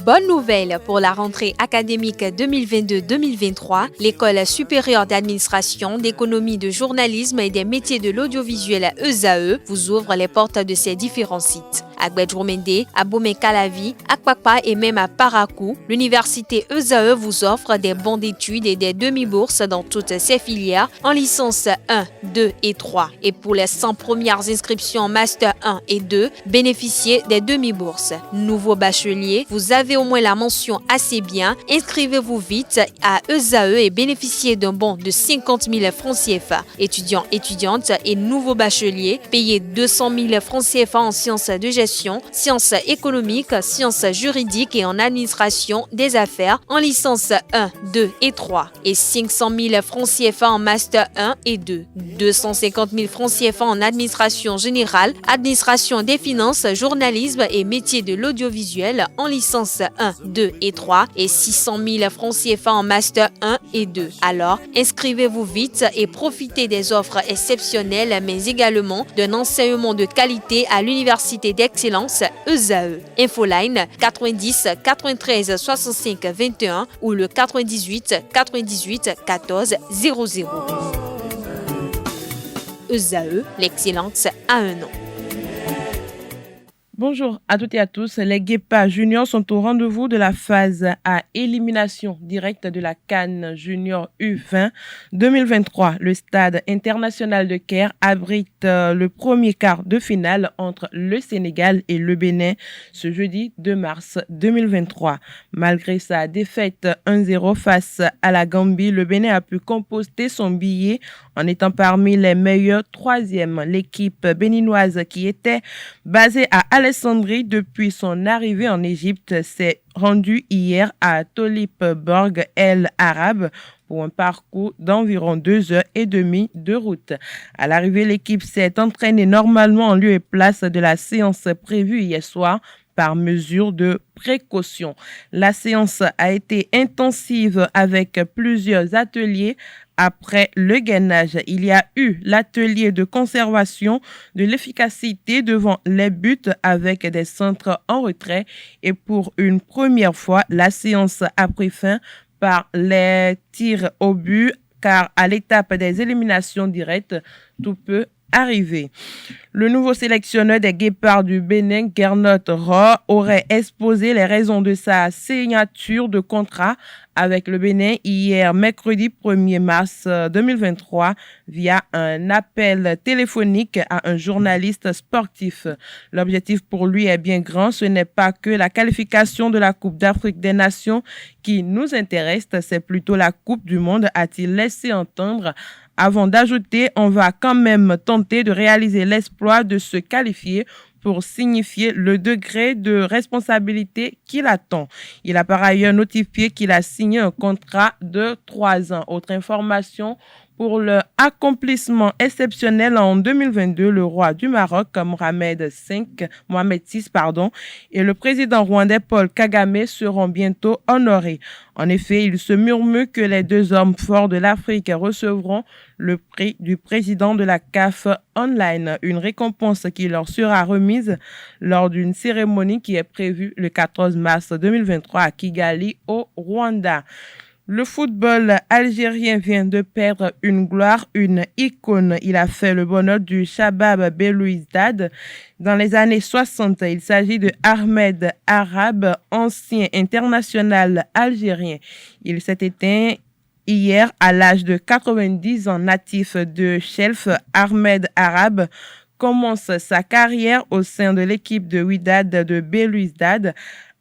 Bonne nouvelle pour la rentrée académique 2022-2023, l'École supérieure d'administration, d'économie, de journalisme et des métiers de l'audiovisuel ESAE vous ouvre les portes de ses différents sites. À Gbedjourmende, à Bomé-Calavi, à Kpakpa et même à Parakou, l'université ESAE vous offre des bons d'études et des demi-bourses dans toutes ses filières en licence 1, 2 et 3. Et pour les 100 premières inscriptions en master 1 et 2, bénéficiez des demi-bourses. Nouveau bachelier, vous avez au moins la mention assez bien. Inscrivez-vous vite à ESAE et bénéficiez d'un bon de 50 000 francs CFA. Étudiants, étudiantes et nouveaux bacheliers, payez 200 000 francs CFA en sciences de gestion, sciences économiques, sciences juridiques et en administration des affaires en licence 1, 2 et 3 et 500 000 francs CFA en master 1 et 2, 250 000 francs CFA en administration générale, administration des finances, journalisme et métiers de l'audiovisuel en licence 1, 2 et 3 et 600 000 francs CFA en master 1 et 2. Alors, inscrivez-vous vite et profitez des offres exceptionnelles mais également d'un enseignement de qualité à l'université d'excellence ESAE. Infoline 90 93 65 21 ou le 98 98 14 00. ESAE, l'excellence à un nom. Bonjour à toutes et à tous. Les Guépards juniors sont au rendez-vous de la phase à élimination directe de la CAN Junior U20 2023. Le stade international de Caire abrite le premier quart de finale entre le Sénégal et le Bénin ce jeudi 2 mars 2023. Malgré sa défaite 1-0 face à la Gambie, le Bénin a pu composter son billet en étant parmi les meilleurs troisièmes. L'équipe béninoise qui était basée à Alexandrie depuis son arrivée en Égypte s'est rendue hier à Tolip-Borg El Arab pour un parcours d'environ 2h30 de route. À l'arrivée, l'équipe s'est entraînée normalement en lieu et place de la séance prévue hier soir par mesure de précaution. La séance a été intensive avec plusieurs ateliers. Après le gainage, il y a eu l'atelier de conservation de l'efficacité devant les buts avec des centres en retrait et pour une première fois, la séance a pris fin par les tirs au but car à l'étape des éliminations directes, tout peut arriver. Le nouveau sélectionneur des Guépards du Bénin, Gernot Rohr, aurait exposé les raisons de sa signature de contrat avec le Bénin hier, mercredi 1er mars 2023, via un appel téléphonique à un journaliste sportif. L'objectif pour lui est bien grand. Ce n'est pas que la qualification de la Coupe d'Afrique des Nations qui nous intéresse, c'est plutôt la Coupe du Monde, a-t-il laissé entendre. Avant d'ajouter, on va quand même tenter de réaliser l'exploit de se qualifier pour signifier le degré de responsabilité qu'il attend. Il a par ailleurs notifié qu'il a signé un contrat de 3 ans. Autre information, pour leur accomplissement exceptionnel en 2022, le roi du Maroc, Mohamed VI, et le président rwandais Paul Kagame seront bientôt honorés. En effet, il se murmure que les deux hommes forts de l'Afrique recevront le prix du président de la CAF Online, une récompense qui leur sera remise lors d'une cérémonie qui est prévue le 14 mars 2023 à Kigali, au Rwanda. Le football algérien vient de perdre une gloire, une icône. Il a fait le bonheur du Shabab Belouizdad. Dans les années 60, il s'agit de Ahmed Arab, ancien international algérien. Il s'est éteint hier à l'âge de 90 ans, natif de Chelf. Ahmed Arab commence sa carrière au sein de l'équipe de Wydad de Belouizdad,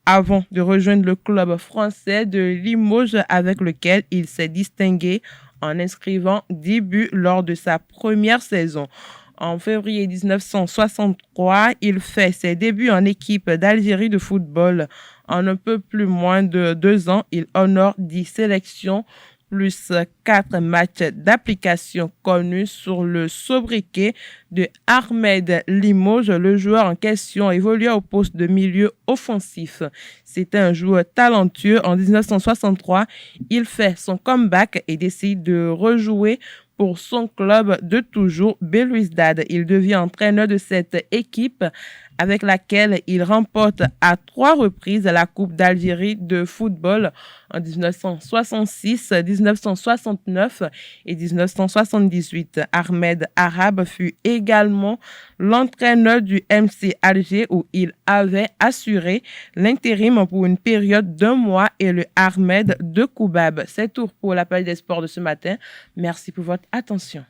avant de rejoindre le club français de Limoges avec lequel il s'est distingué en inscrivant 10 buts lors de sa première saison. En février 1963, il fait ses débuts en équipe d'Algérie de football. En un peu plus moins de 2 ans, il honore 10 sélections plus 4 matchs d'application connus sur le sobriquet de Ahmed Limoges. Le joueur en question évoluait au poste de milieu offensif. C'était un joueur talentueux. En 1963, il fait son comeback et décide de rejouer pour son club de toujours, Belouizdad. Il devient entraîneur de cette équipe avec laquelle il remporte à 3 reprises la Coupe d'Algérie de football en 1966, 1969 et 1978. Ahmed Arabe fut également l'entraîneur du MC Alger où il avait assuré l'intérim pour une période d'1 mois et le Ahmed de Koubab. C'est tout pour l'appel des sports de ce matin. Merci pour votre attention.